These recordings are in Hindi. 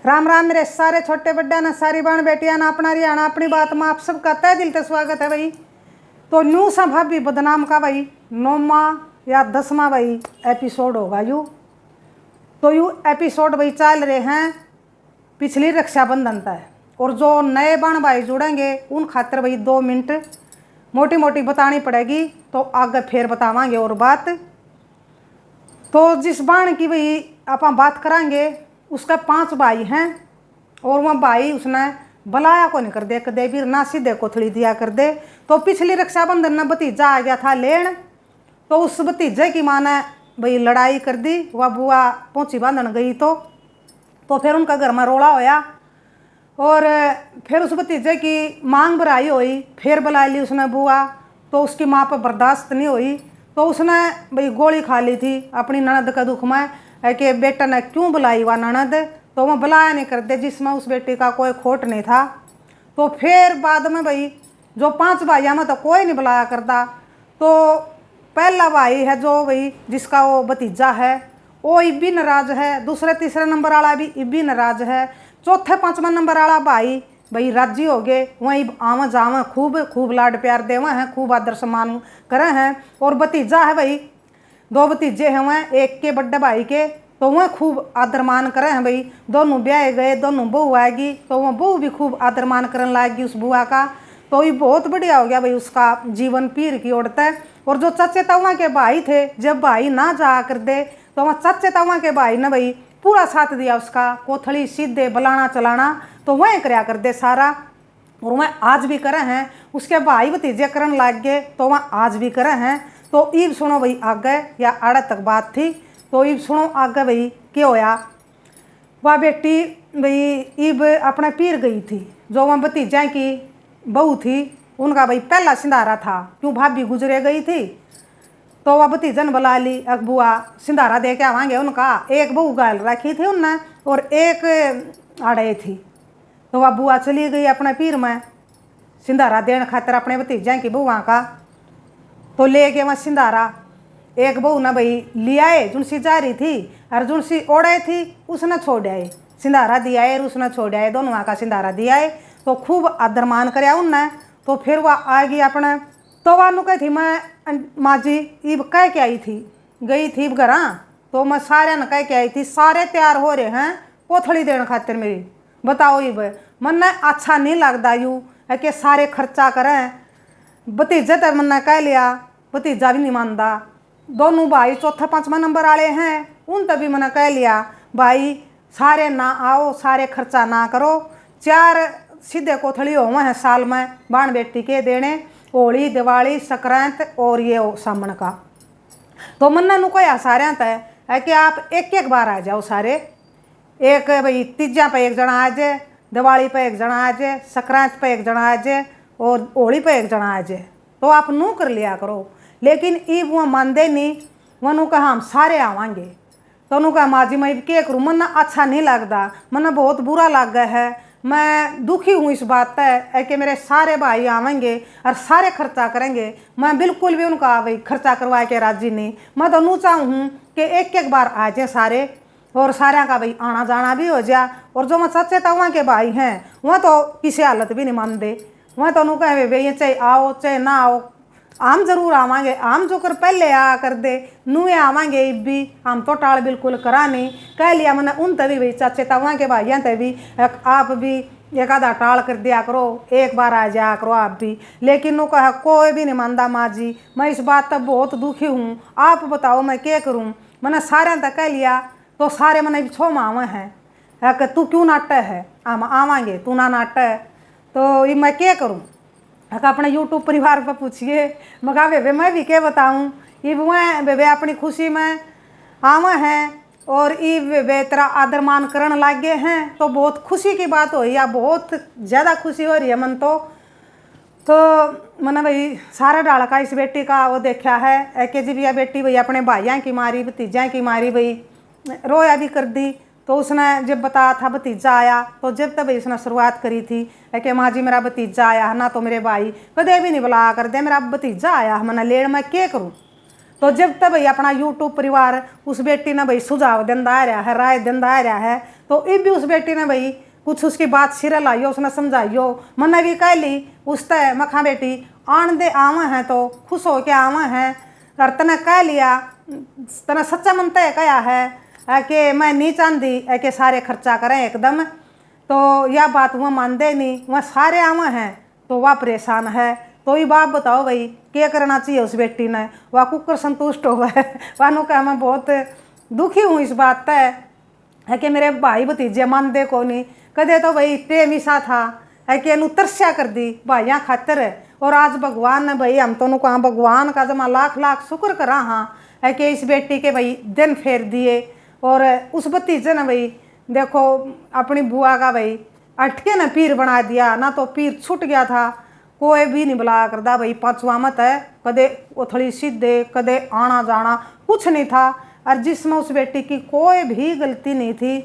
राम राम मेरे सारे छोटे बड्डा ना सारी बहन बेटियां ना अपना रियाना अपनी बात में आप सबका तय दिल से स्वागत है भाई। तो न्यू सा भाभी बदनाम का भाई 9वां या 10वां भाई एपिसोड होगा यू। तो यू एपिसोड भाई चल रहे हैं पिछली रक्षाबंधन तक, और जो नए बहन भाई जुड़ेंगे उन खातर भाई 2 मिनट मोटी मोटी बतानी पड़ेगी, तो आगे फिर बतावांगे और बात। तो जिस बहन की भाई आप बात करांगे उसका 5 भाई हैं, और वह भाई उसने बुलाया को नहीं कर दे कदे भी ना सीधे कोथड़ी दिया कर दे। तो पिछली रक्षाबंधन में भतीजा आ गया था लेन, तो उस भतीजे की माँ ने भाई लड़ाई कर दी। वह बुआ पहुँची बांधन गई तो फिर उनका घर में रोड़ा होया, और फिर उस भतीजे की मांग भराई हुई, फिर बुला ली उसने बुआ। तो उसकी माँ पर बर्दाश्त नहीं हुई, तो उसने भाई गोली खा ली थी अपनी ननद का दुख में कि बेटा ने क्यों बुलाई वह ननद। तो वह बुलाया नहीं करते जिसमें उस बेटी का कोई खोट नहीं था। तो फिर बाद में भाई जो 5 भाइयों में तो कोई नहीं बुलाया करता, तो पहला भाई है जो भाई जिसका वो भतीजा है वो इब्बी नाराज है, दूसरे तीसरे नंबर वाला भी इब्बी नाराज है, चौथे 5वां नंबर वाला भाई राजी हो गए। वहीं आवा जावा खूब लाड प्यार देवा हैं, खूब आदर सम्मान करे हैं। और भतीजा है भाई 2 भतीजे हैं वह एक के बड़े भाई के, तो वह खूब आदर मान करे हैं भाई। दोनों ब्याह गए, दोनों बहू आएगी, तो वह बहू भी खूब आदर मान करने लाएगी उस बुआ का। तो ये बहुत बढ़िया हो गया भाई उसका जीवन पीर की ओरत है। और जो चाचे तावा के भाई थे, जब भाई ना जा कर दे तो वह चाचे तावा के भाई ने भाई पूरा साथ दिया उसका, कोथड़ी सीधे बुलाना चलाना तो वह कराया कर दे सारा, और वह आज भी करे हैं। उसके भाई भतीजे करन लग गए तो वह आज भी करे हैं। तो ईब सुनो भाई आगे, या आड़े तक बात थी, तो ईब सुनो आगे भाई क्या होया। वह बेटी भाई ईब अपने पीर गई थी, जो वह भतीजा की बहू थी उनका भाई पहला सिंधारा था, क्यों भाभी गुजरे गई थी। तो वह भतीजन बुला ली, अब बुआ सिंधारा दे के आवांगे उनका। एक बहू गाल रखी थी उनने और एक आड़े थी, तो वह बुआ चली गई अपने पीर में सिंधारा देने खातर अपने भतीजा की बुआ का। तो ले गए वह सिंधारा, एक बहू ने भाई लिया है जुनसी जा रही थी, और जुनसी ओढ़े थी उसने छोड़ आए, सिंधारा दिया है उसने छोड़ आए, दोनों का सिंधारा दिया है। तो खूब आदर मान कर उनने। तो फिर वह आ गई अपने, तो वह नु कही थी मैं माँ जी ईब कह के आई थी, गई थी घर, तो मैं सारे ने कह के आई थी, सारे तैयार हो रहे हैं कोथड़ी देने खातिर मेरी। बताओ ईब मन अच्छा नहीं लगता यूँ है कि सारे खर्चा करें। भतीजे तो मैंने कह लिया, भतीजा भी नहीं मानता। दोनों भाई चौथे 5वां नंबर वाले हैं, उन तभी मैंने कह लिया भाई सारे ना आओ, सारे खर्चा ना करो, 4 सीधे कोथड़ी हो हैं साल में बाण बेटी के देने, होली दिवाली संक्रांत और ये सामन का। तो मन्ना नु कहा सारे तय है कि आप एक बार आ जाओ सारे, एक भाई तीजा पे एक जना आ जाए, दिवाली पे एक जना आ जाए, संक्रांत पे एक जना आ जाए और होली पे एक जना आ जाए, तो आप नू कर लिया करो। लेकिन ईब वह मानते नहीं, वह नू कहा हम सारे आवांगे। तो उन्होंने कहा माँ जी मैं क्या करूँ, मन्ना अच्छा नहीं लगता, मन्ना बहुत बुरा लग गया है, मैं दुखी हूँ इस बात है कि मेरे सारे भाई आवेंगे और सारे खर्चा करेंगे, मैं बिल्कुल भी उनका भाई खर्चा करवा के राजी नहीं। मैं तो नू चाहूँ कि एक बार आ जाए सारे, और सारे का भाई आना जाना भी हो जाए। और जो मैं सच्चे तवा के भाई हैं वह तो किसी हालत भी नहीं मानते, वह तो नू कहे भाई चाहे आओ चाहे ना आओ, हम जरूर आवांगे, हम जो कर पहले आ कर दे नुए आवांगे भी, हम तो टाल बिल्कुल करा नहीं। कह लिया मैंने उन तभी भाई चाचे तवा के भाइयों तभी आप भी एक आधा टाल कर दिया करो, एक बार आ जाया करो आप भी। लेकिन नु कहा कोई भी नहीं मानता माँ जी, मैं इस बात तक बहुत दुखी हूँ, आप बताओ मैं क्या करूँ। मैंने सारे तक कह लिया, तो सारे मैंने छो मावे हैं कि तू क्यों नाट है, हम आवांगे तू ना नाट है, तो ये मैं क्या करूँ। अपने यूट्यूब परिवार पर पूछिए, मैं कहा बेबे मैं भी क्या बताऊँ, ये वह बेबे अपनी खुशी में आवा हैं और ये बेबे तेरा आदर मान करने लग गए हैं, तो बहुत खुशी की बात हुई, या बहुत ज़्यादा खुशी हो रही है मन तो मैंने भाई सारा डाला का इस बेटी का वो देखा है कि जी भैया बेटी भाई अपने भाइयों की मारी भतीजा की मारी भाई रोया भी कर दी। तो उसने जब बताया था भतीजा आया, तो जब तक भाई उसने शुरुआत करी थी कि माँ जी मेरा भतीजा आया ना, तो मेरे भाई कदे भी नहीं बुलाया कर दे, मेरा भतीजा आया मैंने लेन मैं क्या करूँ। तो जब तक भाई अपना यूट्यूब परिवार उस बेटी ने भाई सुझाव देंदा आ रहा है, राय देंदा आ रहा है, तो इब भी उस बेटी ने भाई कुछ उसकी बात सिरे लाइयो, उसने समझाइयो। मैंने भी कह ली उस तय मखा बेटी आन दे आवा हैं तो खुश हो के आवा हैं, और तने कह लिया तना सच्चा मन तय कया है कि मैं नहीं चाहती है कि सारे खर्चा करें एकदम, तो यह बात वह मानते नहीं, वह सारे आवा हैं तो वह परेशान है। तो ये बात बताओ भाई क्या करना चाहिए उस बेटी ने, वह कुकर संतुष्ट हो गए। वानों का मैं बहुत दुखी हूँ इस बात तय है कि मेरे भाई भतीजे मानते को नहीं, कदे तो भाई प्रेम ईसा था है कि इन्हू तरस्या कर दी भाइयाँ खातर। और आज भगवान ने भाई हम तो कहा भगवान का जमा लाख लाख शुक्र करा हाँ है कि इस बेटी के भाई दिन फेर दिए। और उस भतीजे ने भाई देखो अपनी बुआ का भाई अटके ने पीर बना दिया, ना तो पीर छूट गया था, कोई भी नहीं बुलाया करता भाई, पांचवा मत है, कदे उथड़ी सीधे कदे आना जाना कुछ नहीं था। और जिसमें उस बेटी की कोई भी गलती नहीं थी,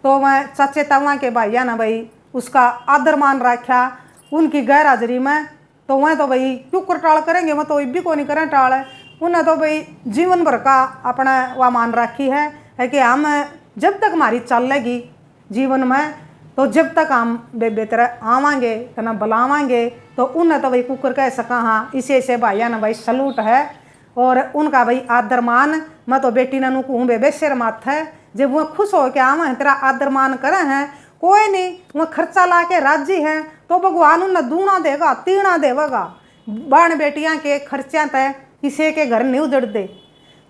तो मैं चाचे तावा के भाइया ने भाई उसका आदर मान रखा उनकी गैर हाजरी में। तो वह तो भाई क्यों कर टाल करेंगे, वह तो भी को नहीं करें टाल है, उन्हें तो भाई जीवन भर का अपना वह मान रखी है कि हम जब तक हमारी चलेगी जीवन में, तो जब तक हम बेबे तरह आवांगे तना बुलावांगे, तो उन्हें तो भाई कुकर कह सका हाँ इसे से भाइया ने भाई सलूट है। और उनका भाई आदर मान मैं तो बेटी ने कहूँ बेबे सिर माथ है, जब वह खुश हो के आवा तेरा आदर मान करे हैं, कोई नहीं वह खर्चा ला के राजी हैं तो भगवान उन्हें दूना देगा तीना देगा। बाण बेटियां के खर्चा तय किसी के घर नहीं उजड़ते,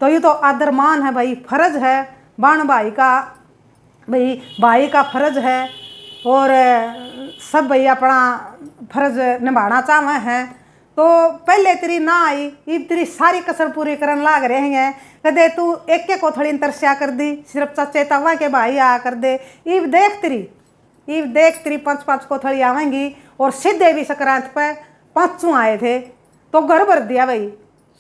तो ये तो आदर मान है भाई, फर्ज है बाण भाई का फर्ज है। और सब भाई अपना फर्ज निभाना चाहे हैं। तो पहले तेरी ना आई इब तेरी सारी कसर पूरी करन लाग रहे हैं, कदे तू एक को थोड़ी तरस्या कर दी, सिर्फ चाचे तवा के भाई आया कर दे, इब देख तेरी 5-5 को थोड़ी आवेंगी। और सीधे भी संक्रांत पे 5 आए थे तो घर भर दिया भाई,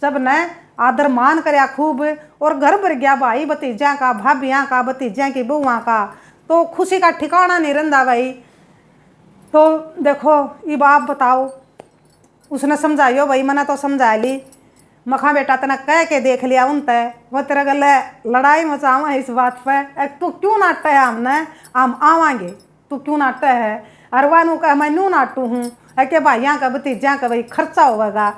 सब ने आदर मान करया खूब, और घर भर गया भाई भतीजा का, भाभियाँ का, भतीजियाँ की बुआ का, तो खुशी का ठिकाना नहीं रहता भाई। तो देखो इब आप बताओ, उसने समझाइयो भाई, मैंने तो समझा ली, मखा बेटा तना कह के देख लिया उन तय, वह तेरे गले लड़ाई मचावा इस बात पे, तू क्यों नाटता है हमने हम आवांगे, तू क्यों नाटता है, अरवानू का मैं नू नाटू हूँ है कि भाइयाँ का भतीजा का भाई खर्चा होगा,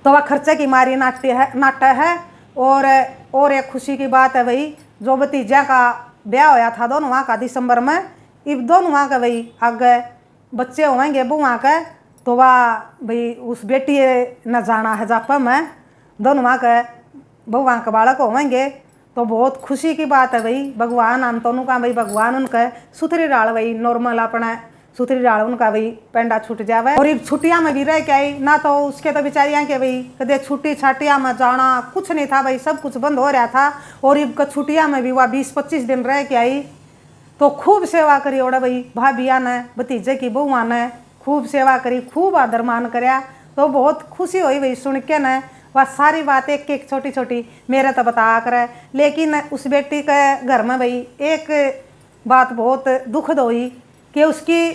तो वह खर्चे की मारी नाटा है। और एक खुशी की बात है भाई, जो भतीजा का ब्याह होया था दोनों का दिसंबर में, इब दोनों का भाई आगे बच्चे होंगे बुआ के, तो वह भाई उस बेटी न जाना है जापा में दोनों के बुआ के बालक होंगे, तो बहुत खुशी की बात है भाई। भगवान हम दोनों का भाई भगवान उनके सुथरी डाल भाई नॉर्मल अपना सुथरी डाल उनका भाई पेंडा छूट जावे। और एक छुट्टियां में भी रह के आई ना, तो उसके तो बेचारियां के भाई कदे छुट्टी छाटियां में जाना कुछ नहीं था भाई, सब कुछ बंद हो रहा था। और इब छुट्टियां में भी वह 20-25 दिन रह के आई, तो खूब सेवा करी ओड़ा भाई भाभिया ने भतीजे की बुआ ने खूब सेवा करी, खूब आदर मान करया। तो बहुत खुशी हुई भाई सुन के न, वह सारी बात एक एक छोटी छोटी मेरे तो बता कर। लेकिन उस बेटी के घर में भाई एक बात बहुत दुखद हुई कि उसकी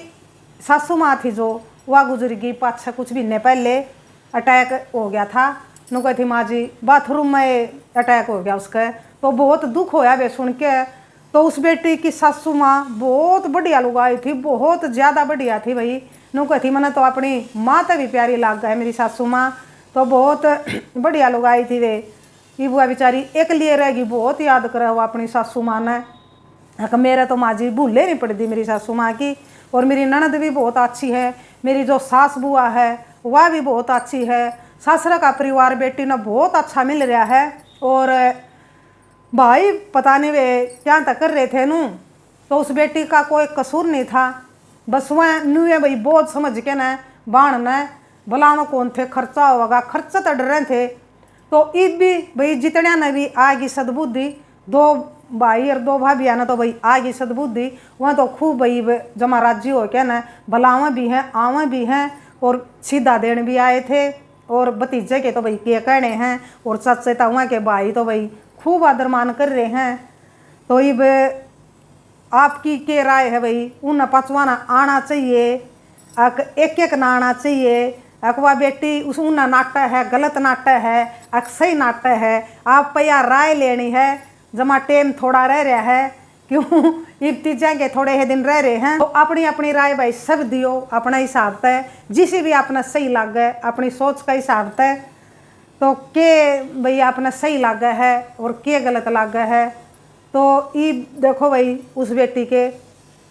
सासू माँ थी जो वह गुजर गई 5-6 कुछ महीने पहले, अटैक हो गया था। नु कहती माँ जी बाथरूम में अटैक हो गया उसका, तो बहुत दुख होया वे सुन के। तो उस बेटी की सासू माँ बहुत बढ़िया लुगाई थी, बहुत ज़्यादा बढ़िया थी भाई। नु कहती मैंने तो अपनी माँ तो भी प्यारी लाग गई मेरी सासू माँ, तो बहुत बढ़िया लुगाई थी वे। ये बुआ बेचारी एक लिए रहेगी, बहुत याद करे वो अपनी सासू माँ ने। मेरे तो माँ जी भूले नहीं पड़ती मेरी सासू माँ की। और मेरी ननद भी बहुत अच्छी है, मेरी जो सास बुआ है वह भी बहुत अच्छी है, ससुर का परिवार बेटी ने बहुत अच्छा मिल रहा है। और भाई पता नहीं वे क्या तक कर रहे थे नू, तो उस बेटी का कोई कसूर नहीं था, बस वह नुए भाई बहुत समझ के न बाण न भला कौन थे खर्चा होगा, खर्चा तो डरे थे। तो ईब भी भाई जितने ने भी आएगी सद्बुद्धि, 2 भाई और 2 भाभियाँ ने तो भाई आएगी सद्बुद्धि, वह तो खूब भाई जमा राजी हो के न भलावें भी हैं आवें भी हैं, और सीधा देन भी आए थे। और भतीजे के तो भाई के कहने हैं, और चाचे ताऊँ के भाई तो भाई खूब आदर मान कर रहे हैं। तो इब आपकी क्या राय है भाई, उन 5वां आना चाहिए, एक एक ना आना चाहिए, अकवा बेटी उस उन्ना नाट्य है गलत नाट्य है सही नाट्य है, आप पे यार राय लेनी है, जमा टेम थोड़ा रह रहा है क्यों इब तीजा के थोड़े ही दिन रह रहे हैं तो अपनी अपनी राय भाई सब दियो अपना हिसाब तय, जिसे भी अपना सही लगे अपनी सोच का हिसाब तय, तो के भाई अपना सही लगा है और के गलत लगा है। तो ये देखो भाई उस बेटी के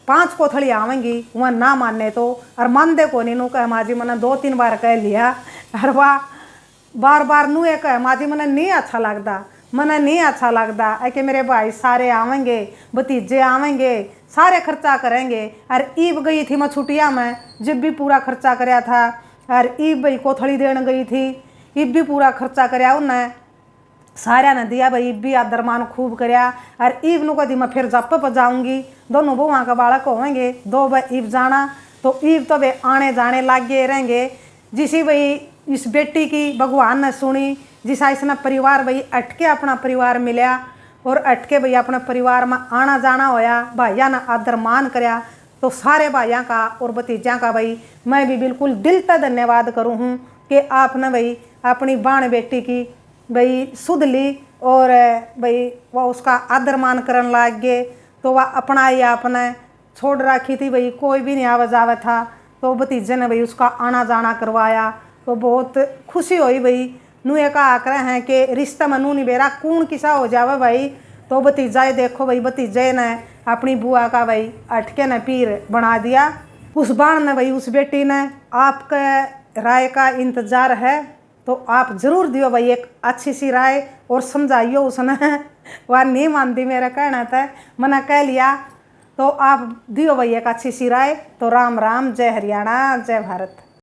5 कोथड़ी आवेंगी वहाँ ना मानने तो, और मान दे को नहीं नू कह माजी मैंने 2-3 बार कह लिया, और वाह बार बार नू एक कह माजी मैंने नहीं अच्छा लगता, मैंने नहीं अच्छा लगता है कि मेरे भाई सारे आवेंगे, भतीजे आवेंगे, सारे खर्चा करेंगे। और ईब गई थी मैं छुट्टियाँ में, जब भी पूरा खर्चा कराया था, और ईब भाई कोथड़ी देने गई थी, ईब भी पूरा खर्चा कराया उन्हें, सारा ने दिया भाई। ईब भी आदरमान खूब कराया, और ईब नु कदी मैं फिर जप पर जाऊँगी, दोनों बहुआ का बालक होंगे, 2 भाई ईब जाना, तो ईब तो वे आने जाने लगे रहेंगे। जिसी भाई इस बेटी की भगवान ने सुनी, जिसा इसने परिवार भाई अटके अपना परिवार मिलया, और अटके भाई अपने परिवार में आना जाना होया, भाइया ने आदर मान कराया, तो सारे भाइयों का और भतीजा का भाई मैं भी बिल्कुल दिल से धन्यवाद करूँ हूँ कि आपने भाई अपनी बाण बेटी की भाई सुध ली, और भाई वह उसका आदर मान करने लग गए। तो वह अपना ही आपने छोड़ रखी थी भाई, कोई भी नहीं आवा जावा था, तो भतीजे ने भाई उसका आना जाना करवाया, तो बहुत खुशी हुई भाई। नू एक आकर हैं कि रिश्ता में नू नहीं बेरा कौन किसा हो जावे भाई, तो भतीजा देखो भाई भतीजे ने अपनी बुआ का भाई अटके ने पीर बना दिया। उस बाण ने भाई उस बेटी ने आपके राय का इंतजार है, तो आप ज़रूर दियो भाई एक अच्छी सी राय, और समझाइयो उसने वह नहीं मानती मेरा कहना था, मैंने कह लिया, तो आप दियो भाई एक अच्छी सी राय। तो राम राम, जय हरियाणा, जय भारत।